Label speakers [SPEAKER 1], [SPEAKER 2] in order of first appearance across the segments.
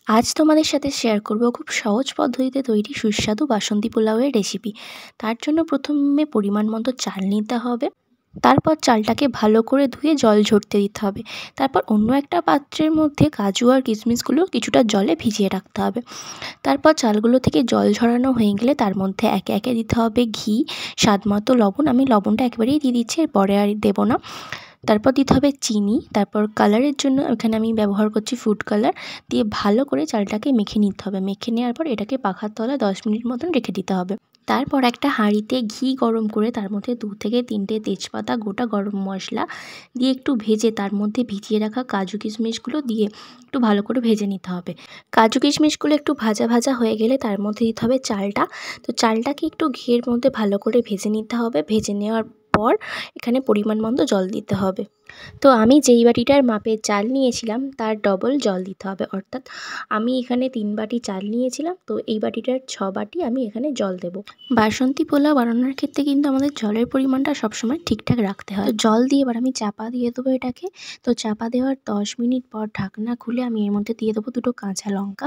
[SPEAKER 1] আজ তোমাদের সাথে শেয়ার করব খুব সহজ পদ্ধতিতে তৈরি সুস্বাদু বাসন্তী পোলাওয়ের রেসিপি। তার জন্য প্রথমে পরিমাণ মতো চাল নিতে হবে। তারপর চালটাকে ভালো করে ধুয়ে জল ঝরতে দিতে হবে। তারপর অন্য একটা পাত্রের মধ্যে কাজু আর কিশমিশগুলো কিছুটা জলে ভিজিয়ে রাখতে হবে। তারপর চালগুলো থেকে জল ঝরানো হয়ে গেলে তার মধ্যে একে একে দিতে হবে ঘি, স্বাদ মতো লবণ। আমি লবণটা একেবারেই দিয়ে দিচ্ছি, এরপরে আর দেবো না। তারপর দিতে হবে চিনি। তারপর কালারের জন্য এখানে আমি ব্যবহার করছি ফুড কালার। দিয়ে ভালো করে চালটাকে মেখে নিতে হবে। মেখে নেওয়ার পর এটাকে পাখার তলায় 10 মিনিট মতন রেখে দিতে হবে। তারপর একটা হাঁড়িতে ঘি গরম করে তার মধ্যে 2 থেকে 3টে তেজপাতা, গোটা গরম মশলা দিয়ে একটু ভেজে তার মধ্যে ভিজিয়ে রাখা কাজু কিশমিশগুলো দিয়ে একটু ভালো করে ভেজে নিতে হবে। কাজু কিশমিশগুলো একটু ভাজা ভাজা হয়ে গেলে তার মধ্যে দিতে হবে চালটা। তো চালটাকে একটু ঘিয়ের মধ্যে ভালো করে ভেজে নিতে হবে। ভেজে নেওয়ার পর এখানে পরিমাণ মতো জল দিতে হবে। তো আমি যেই বাটিটার মাপে চাল নিয়েছিলাম তার ডবল জল দিতে হবে, অর্থাৎ আমি এখানে 3 বাটি চাল নিয়েছিলাম, তো এই বাটিটার 6 বাটি আমি এখানে জল দেব। বাসন্তী পোলাও বানানোর ক্ষেত্রে কিন্তু আমাদের জলের পরিমাণটা সবসময় ঠিকঠাক রাখতে হয়। তো জল দিয়ে এবার আমি চাপা দিয়ে দেবো এটাকে। তো চাপা দেওয়ার 10 মিনিট পর ঢাকনা খুলে আমি এর মধ্যে দিয়ে দেবো 2টো কাঁচা লঙ্কা।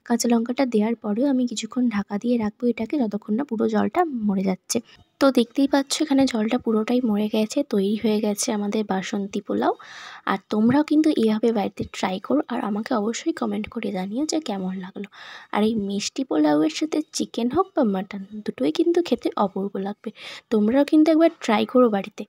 [SPEAKER 1] কাঁচা লঙ্কাটা দেওয়ার পরেও আমি কিছুক্ষণ ঢাকা দিয়ে রাখবো এটাকে, যতক্ষণ না পুরো জলটা মরে যাচ্ছে। তো দেখতেই পাচ্ছ এখানে জলটা পুরোটাই মরে গেছে, তৈরি হয়ে গেছে আমাদের বাসন্তী পোলাও। আর তোমরাও কিন্তু এইভাবে বাড়িতে ট্রাই করো আর আমাকে অবশ্যই কমেন্ট করে জানিও যে কেমন লাগলো। আর এই মিষ্টি পোলাওয়ের সাথে চিকেন হোক বা মাটন, দুটোই কিন্তু খেতে অপূর্ব লাগবে। তোমরাও কিন্তু একবার ট্রাই করো বাড়িতে।